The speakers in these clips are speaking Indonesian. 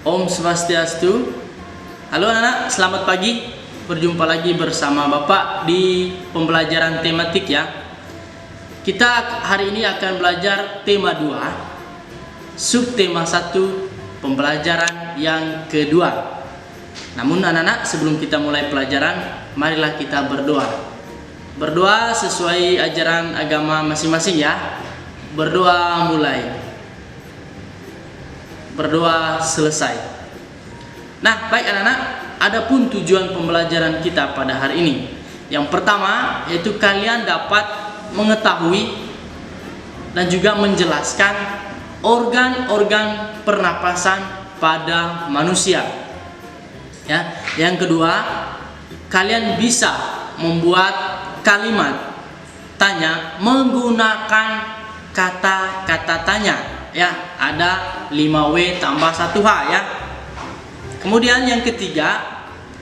Om Swastiastu. Halo anak-anak, selamat pagi. Berjumpa lagi bersama Bapak di pembelajaran tematik ya. Kita hari ini akan belajar tema 2, subtema 1, pembelajaran yang kedua. Namun anak-anak, sebelum kita mulai pelajaran, marilah kita berdoa. Berdoa sesuai ajaran agama masing-masing ya. Berdoa mulai. Berdoa selesai. Nah, baik anak-anak, adapun tujuan pembelajaran kita pada hari ini. Yang pertama, yaitu kalian dapat mengetahui dan juga menjelaskan organ-organ pernapasan pada manusia. Ya, yang kedua, kalian bisa membuat kalimat tanya menggunakan kata-kata tanya. Ya, ada 5W tambah 1H ya. Kemudian yang ketiga,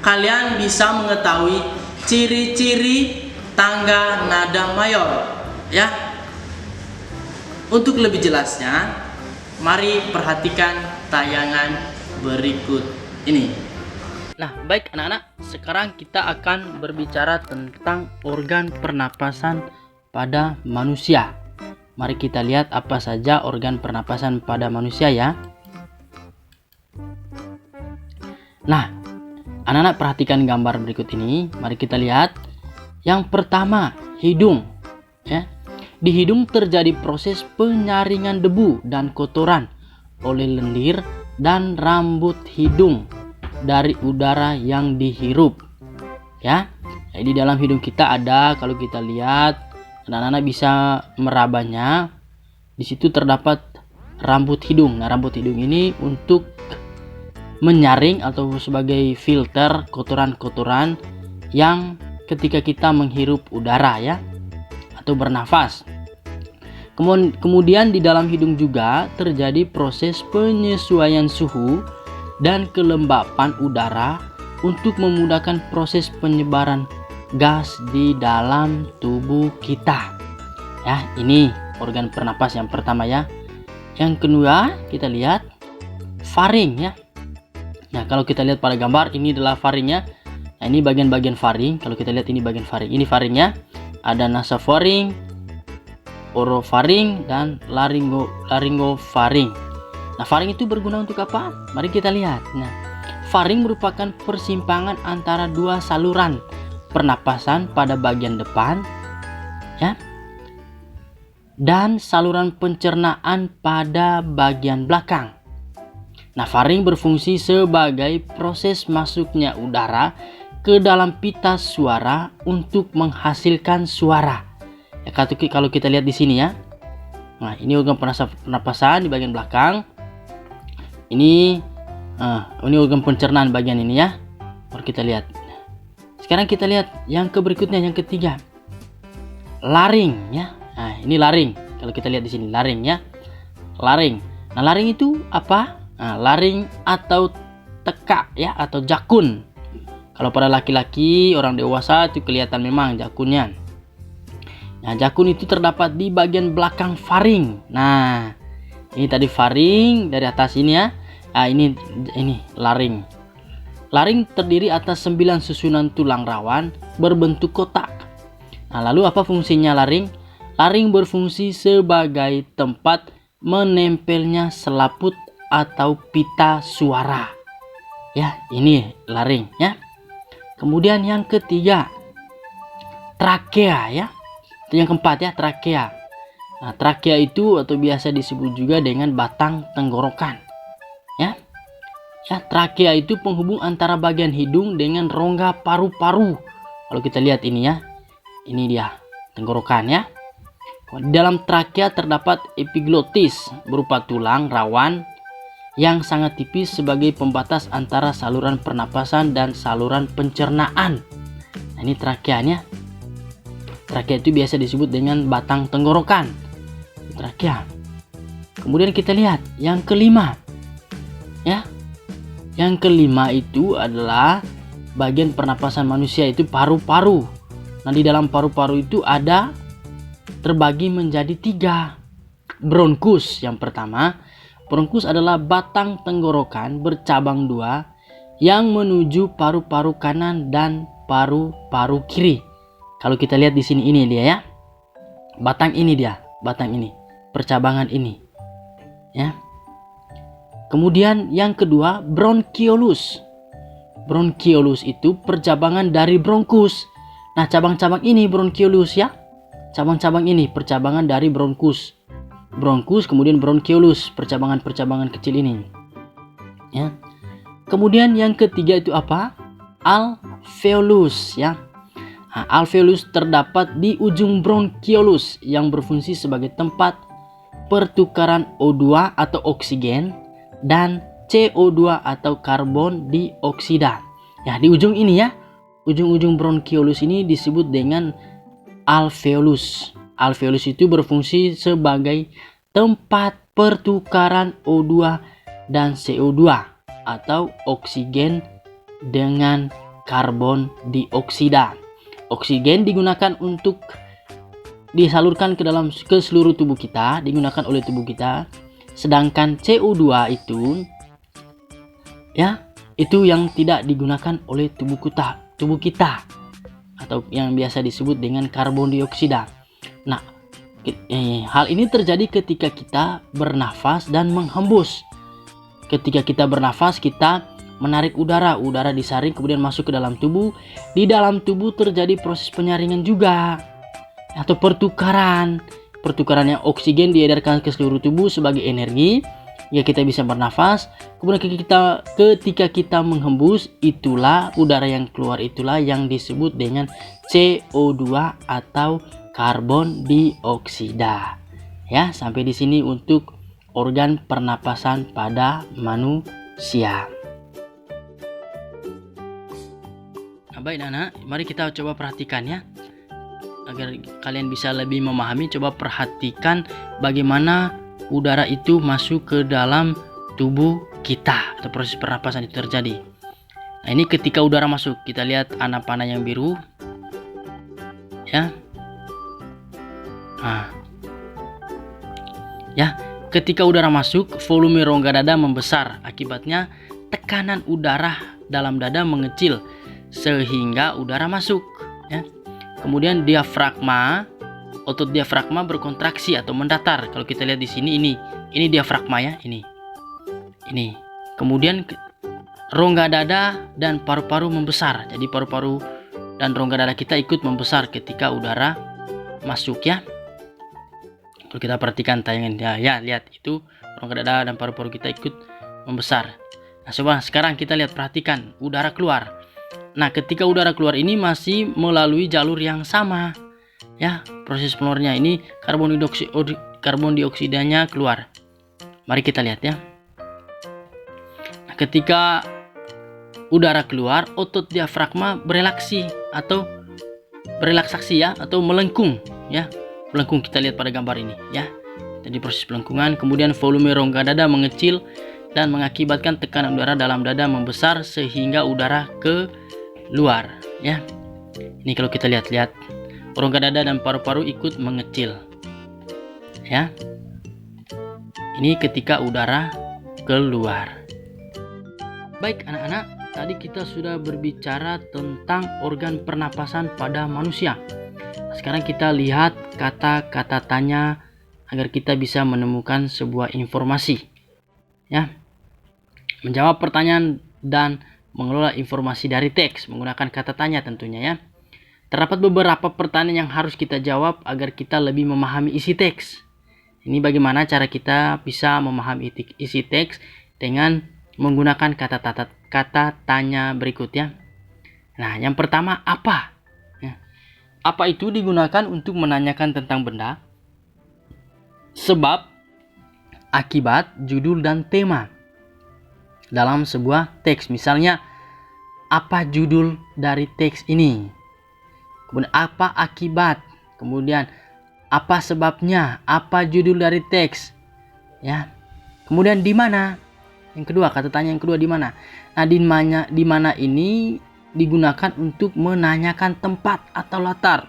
kalian bisa mengetahui ciri-ciri tangga nada mayor ya. Untuk lebih jelasnya, mari perhatikan tayangan berikut ini. Nah, baik anak-anak, sekarang kita akan berbicara tentang organ pernapasan pada manusia. Mari kita lihat apa saja organ pernapasan pada manusia ya. Nah, anak-anak perhatikan gambar berikut ini. Mari kita lihat. Yang pertama, hidung. Ya. Di hidung terjadi proses penyaringan debu dan kotoran oleh lendir dan rambut hidung dari udara yang dihirup. Ya. Jadi dalam hidung kita ada, kalau kita lihat, anak-anak bisa merabanya. Di situ terdapat rambut hidung. Nah, rambut hidung ini untuk menyaring atau sebagai filter kotoran-kotoran yang ketika kita menghirup udara ya, atau bernafas. Kemudian di dalam hidung juga terjadi proses penyesuaian suhu dan kelembapan udara untuk memudahkan proses penyebaran gas di dalam tubuh kita. Ya, ini organ pernapas yang pertama ya. Yang kedua, kita lihat faring ya. Nah, kalau kita lihat pada gambar, ini adalah faringnya. Nah, ini bagian-bagian faring. Kalau kita lihat ini bagian faring. Ini faringnya. Ada nasofaring, orofaring, dan laryngofaring. Nah, faring itu berguna untuk apa? Mari kita lihat. Nah, faring merupakan persimpangan antara dua saluran pernapasan pada bagian depan ya, dan saluran pencernaan pada bagian belakang. Nah, faring berfungsi sebagai proses masuknya udara ke dalam pita suara untuk menghasilkan suara. Ya, kalau kita lihat di sini ya. Nah, ini organ pernapasan di bagian belakang. Ini organ pencernaan bagian ini ya. Baru kita lihat. Sekarang kita lihat yang berikutnya, yang ketiga, laring ya. Nah, ini laring. Kalau kita lihat di sini laring ya, laring. Nah, laring itu apa? Nah, laring atau tekak ya, atau jakun. Kalau pada laki-laki, orang dewasa itu kelihatan memang jakunnya. Nah, jakun itu terdapat di bagian belakang faring. Nah, ini tadi faring dari atas ini ya. Nah, ini laring. Laring terdiri atas 9 susunan tulang rawan berbentuk kotak. Nah, lalu apa fungsinya laring? Laring berfungsi sebagai tempat menempelnya selaput atau pita suara. Ya, ini laring ya. Kemudian yang ketiga, trakea ya. Itu yang keempat ya, trakea. Nah, trakea itu atau biasa disebut juga dengan batang tenggorokan. Ya. Ya, trakea itu penghubung antara bagian hidung dengan rongga paru-paru. Kalau kita lihat ini ya, ini dia tenggorokan ya. Di dalam trakea terdapat epiglotis berupa tulang rawan yang sangat tipis sebagai pembatas antara saluran pernapasan dan saluran pencernaan. Nah, ini trakeanya. Trakea itu biasa disebut dengan batang tenggorokan. Trakea. Kemudian kita lihat yang kelima. Ya. Yang kelima itu adalah bagian pernapasan manusia, itu paru-paru. Nah, di dalam paru-paru itu terbagi menjadi 3. Bronkus yang pertama, Bronkus adalah batang tenggorokan bercabang dua yang menuju paru-paru kanan dan paru-paru kiri. Kalau kita lihat di sini, ini dia ya. Batang ini dia, batang ini, percabangan ini. Ya. Kemudian yang kedua, bronkiolus. Bronkiolus itu percabangan dari bronkus. Nah, cabang-cabang ini bronkiolus ya. Cabang-cabang ini percabangan dari bronkus. Bronkus, kemudian bronkiolus, percabangan-percabangan kecil ini. Ya. Kemudian yang ketiga itu apa? Alveolus ya. Nah, alveolus terdapat di ujung bronkiolus yang berfungsi sebagai tempat pertukaran O2 atau oksigen dan CO2 atau karbon dioksida. Ya, di ujung ini ya. Ujung-ujung bronkiolus ini disebut dengan alveolus. Alveolus itu berfungsi sebagai tempat pertukaran O2 dan CO2 atau oksigen dengan karbon dioksida. Oksigen digunakan untuk disalurkan ke seluruh tubuh kita, digunakan oleh tubuh kita. Sedangkan CO2 itu ya, itu yang tidak digunakan oleh tubuh kita atau yang biasa disebut dengan karbon dioksida. Nah, hal ini terjadi ketika kita bernafas dan menghembus. Ketika kita bernafas, kita menarik udara disaring kemudian masuk ke dalam tubuh. Di dalam tubuh terjadi proses penyaringan juga atau pertukaran yang oksigen diedarkan ke seluruh tubuh sebagai energi. Ya, kita bisa bernafas. Kemudian ketika kita menghembus, itulah udara yang keluar, itulah yang disebut dengan CO2 atau karbon dioksida. Ya, sampai di sini untuk organ pernapasan pada manusia. Nah, baik anak, mari kita coba perhatikan ya. Agar kalian bisa lebih memahami, coba perhatikan bagaimana udara itu masuk ke dalam tubuh kita atau proses pernapasan itu terjadi. Nah, ini ketika udara masuk, kita lihat panah yang biru. Ya. Nah. Ya, ketika udara masuk, volume rongga dada membesar. Akibatnya tekanan udara dalam dada mengecil sehingga udara masuk, ya. Kemudian diafragma, otot diafragma berkontraksi atau mendatar. Kalau kita lihat di sini, ini diafragma ya, ini. Kemudian rongga dada dan paru-paru membesar. Jadi paru-paru dan rongga dada kita ikut membesar ketika udara masuk ya. Kalau kita perhatikan tayangan ya, lihat itu rongga dada dan paru-paru kita ikut membesar. Nah, coba sekarang kita lihat, perhatikan udara keluar. Nah, ketika udara keluar ini masih melalui jalur yang sama. Ya, proses keluarnya ini karbon dioksidanya keluar. Mari kita lihat ya. Nah, ketika udara keluar, otot diafragma berelaksasi ya, atau melengkung ya. Melengkung, kita lihat pada gambar ini ya. Jadi proses pelengkungan, kemudian volume rongga dada mengecil dan mengakibatkan tekanan udara dalam dada membesar sehingga udara keluar ya. Ini kalau kita lihat rongga dada dan paru-paru ikut mengecil ya. Ini ketika udara keluar. Baik anak-anak, tadi kita sudah berbicara tentang organ pernapasan pada manusia. Sekarang kita lihat kata-kata tanya agar kita bisa menemukan sebuah informasi ya. Menjawab pertanyaan dan mengelola informasi dari teks menggunakan kata tanya tentunya ya. Terdapat beberapa pertanyaan yang harus kita jawab agar kita lebih memahami isi teks. Ini bagaimana cara kita bisa memahami isi teks dengan menggunakan kata tanya berikut ya. Nah, yang pertama, apa? Ya. Apa itu digunakan untuk menanyakan tentang benda, sebab, akibat, judul, dan tema dalam sebuah teks. Misalnya, apa judul dari teks ini? Kemudian apa akibat? Kemudian apa sebabnya? Apa judul dari teks? Ya. Kemudian di mana? Yang kedua, kata tanya yang kedua di mana? Nah, di mana ini digunakan untuk menanyakan tempat atau latar.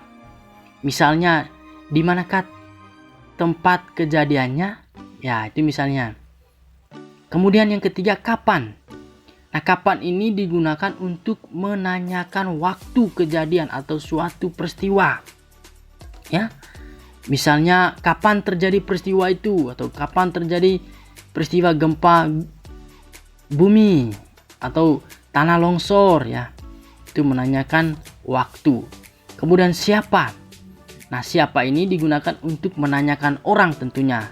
Misalnya, di manakah tempat kejadiannya? Ya, itu misalnya. Kemudian yang ketiga, kapan. Nah, kapan ini digunakan untuk menanyakan waktu kejadian atau suatu peristiwa. Ya. Misalnya kapan terjadi peristiwa itu, atau kapan terjadi peristiwa gempa bumi atau tanah longsor, ya. Itu menanyakan waktu. Kemudian siapa. Nah, siapa ini digunakan untuk menanyakan orang tentunya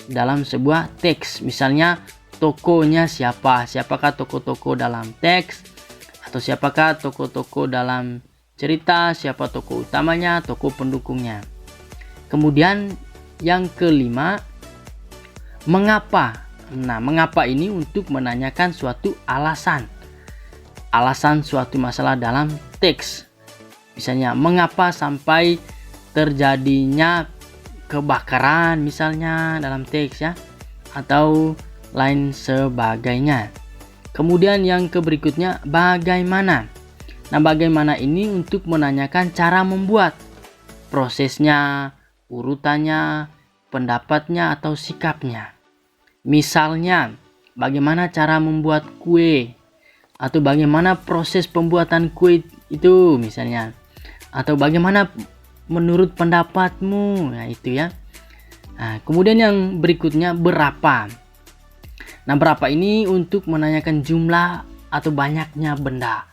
dalam sebuah teks. Misalnya tokonya siapa, siapakah toko-toko dalam teks, atau siapakah toko-toko dalam cerita, siapa tokoh utamanya, tokoh pendukungnya. Kemudian yang kelima, mengapa. Nah, mengapa ini untuk menanyakan suatu alasan. Alasan suatu masalah dalam teks. Misalnya, mengapa sampai terjadinya kebakaran misalnya dalam teks, ya, atau lain sebagainya. Kemudian yang berikutnya, bagaimana. Nah, bagaimana ini untuk menanyakan cara membuat, prosesnya, urutannya, pendapatnya, atau sikapnya. Misalnya, bagaimana cara membuat kue, atau bagaimana proses pembuatan kue itu misalnya, atau bagaimana menurut pendapatmu. Nah, itu ya. Nah, kemudian yang berikutnya, berapa. Nah, berapa ini untuk menanyakan jumlah atau banyaknya benda.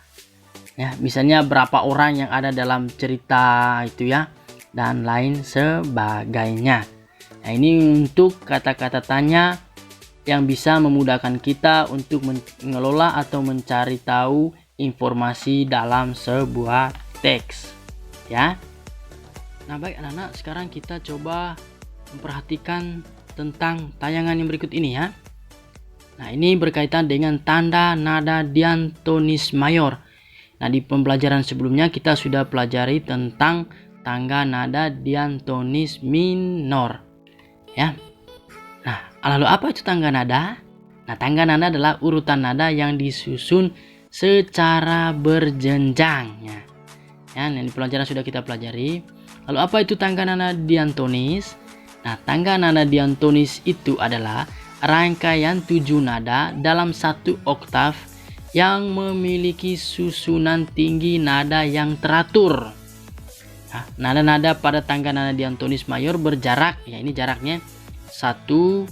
Ya, misalnya berapa orang yang ada dalam cerita itu, ya, dan lain sebagainya. Nah, ini untuk kata-kata tanya yang bisa memudahkan kita untuk mengelola atau mencari tahu informasi dalam sebuah teks, ya. Nah, baik anak-anak, sekarang kita coba memperhatikan tentang tayangan yang berikut ini, ya. Nah, ini berkaitan dengan tanda nada diatonis mayor. Nah, di pembelajaran sebelumnya kita sudah pelajari tentang tangga nada diatonis minor, ya. Nah, lalu apa itu tangga nada? Nah, tangga nada adalah urutan nada yang disusun secara berjenjang, ya. Ya, di pelajaran sudah kita pelajari. Lalu apa itu tangga nada diatonis? Nah, tangga nada diatonis itu adalah rangkaian 7 nada dalam satu oktav yang memiliki susunan tinggi nada yang teratur. Nah, nada-nada pada tangga nada diatonis mayor berjarak, ya, ini jaraknya 1,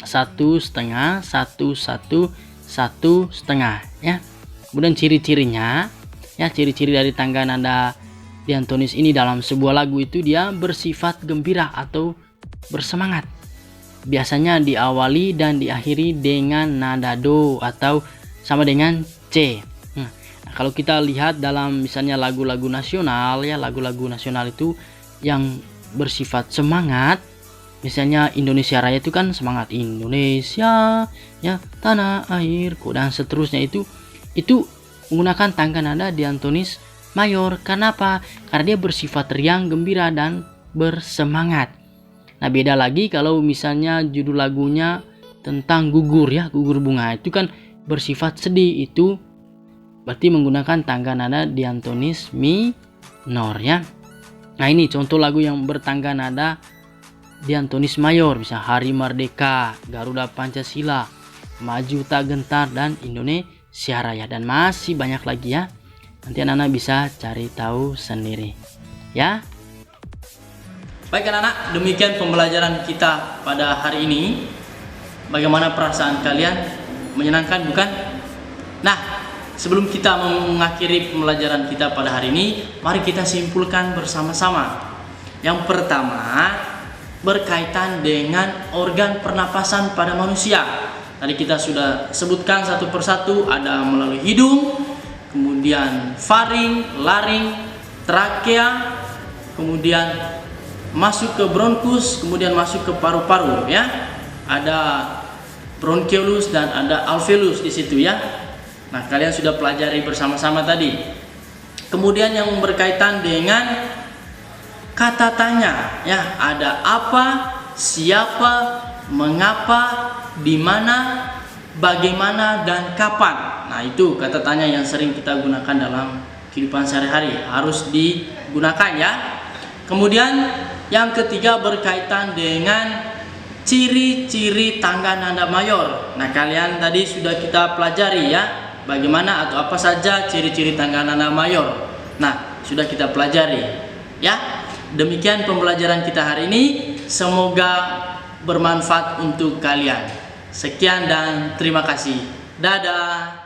1,5, 1, 1, 1,5, ya. Kemudian ciri-cirinya, ya, ciri-ciri dari tangga nada diatonis ini dalam sebuah lagu itu dia bersifat gembira atau bersemangat. Biasanya diawali dan diakhiri dengan nada do atau sama dengan C. Nah, kalau kita lihat dalam misalnya lagu-lagu nasional, ya, lagu-lagu nasional itu yang bersifat semangat, misalnya Indonesia Raya itu kan semangat Indonesia, ya, tanah airku, dan seterusnya itu menggunakan tangga nada diatonis mayor. Kenapa? Karena dia bersifat riang, gembira, dan bersemangat. Nah, beda lagi kalau misalnya judul lagunya tentang gugur, ya, gugur bunga, itu kan bersifat sedih, itu berarti menggunakan tangga nada diatonis minor, ya. Nah, ini contoh lagu yang bertangga nada diatonis mayor, bisa Hari Merdeka, Garuda Pancasila, Maju Tak Gentar, dan Indonesia Raya, dan masih banyak lagi, ya. Nanti anak-anak bisa cari tahu sendiri, ya. Baik anak-anak, demikian pembelajaran kita pada hari ini. Bagaimana perasaan kalian? Menyenangkan, bukan? Nah, sebelum kita mengakhiri pembelajaran kita pada hari ini, mari kita simpulkan bersama-sama. Yang pertama, berkaitan dengan organ pernapasan pada manusia. Tadi kita sudah sebutkan satu persatu, ada melalui hidung, kemudian faring, laring, trakea, kemudian masuk ke bronkus, kemudian masuk ke paru-paru, ya. Ada bronchiolus dan ada alveolus di situ, ya. Nah, kalian sudah pelajari bersama-sama tadi. Kemudian yang berkaitan dengan kata tanya, ya, ada apa, siapa, mengapa, di mana, bagaimana, dan kapan. Nah, itu kata tanya yang sering kita gunakan dalam kehidupan sehari-hari, harus digunakan, ya. Kemudian yang ketiga berkaitan dengan ciri-ciri tangga nada mayor. Nah, kalian tadi sudah kita pelajari ya, bagaimana atau apa saja ciri-ciri tangga nada mayor. Nah, sudah kita pelajari ya. Demikian pembelajaran kita hari ini. Semoga bermanfaat untuk kalian. Sekian dan terima kasih. Dadah.